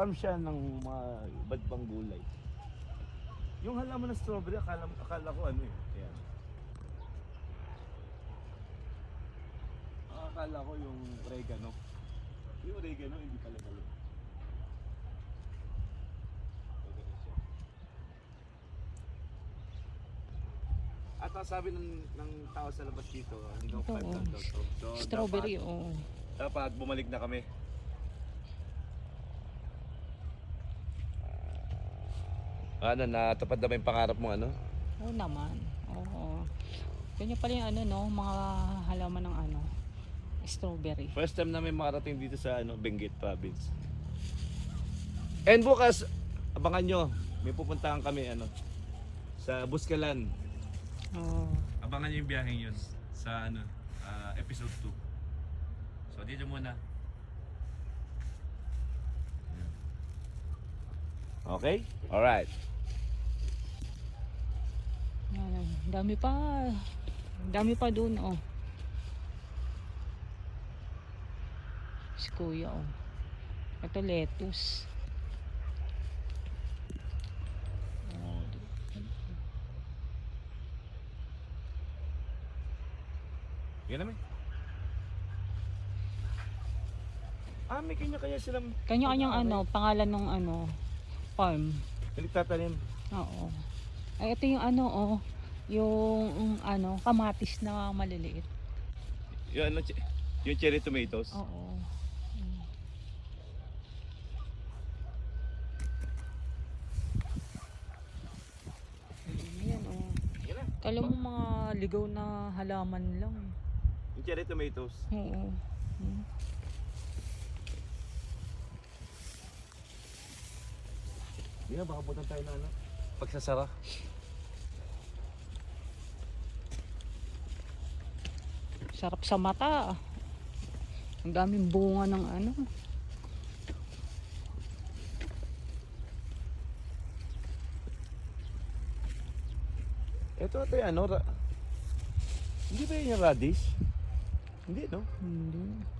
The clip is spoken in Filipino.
Farm siya ng mga iba't ibang gulay. Yung halaman ng strawberry, akala ko ano eh. Ayan. Akala ko yung oregano. Yung oregano, hindi pala gano'n. Oregano siya. At ang sabi ng tao sa labas dito, hanggang Ito, 5 lang daw to. So, Strawberry, oh. dapat bumalik na kami. Ano, natupad na ba yung pangarap mo, ano? Oo naman. Oo. Ganyan pala yung ano, no? Mga halaman ng ano, strawberry. First time namin makarating dito sa ano, Benguet Province. And bukas, abangan nyo, may pupuntahan kami ano, sa Buscalan. Oo. Abangan nyo yung biyaheng yun sa ano, episode 2. So dito muna. Okay? Alright. Ayan, dami pa. Dami pa dun, oh. Si Kuya, oh. Ito lettuce. Oh, Yan naman. May kanya-kanya silang kanya-kanyang ano, pangalan ng ano, farm. nagtatanim. Oo. Ay, ito yung ano, oh. Yung ano, kamatis na maliliit. Yung, ano, yung cherry tomatoes. Oo. Ayan, oh. Yan na. Kala mo mga ligaw na halaman lang. Yung cherry tomatoes. Oo. Yan, baka butan tayo na ano, pagsasara. Sarap sa mata. Ang daming bunga ng ano. Ito yung ano, hindi ba yun yung radish? Hindi, no? Hindi.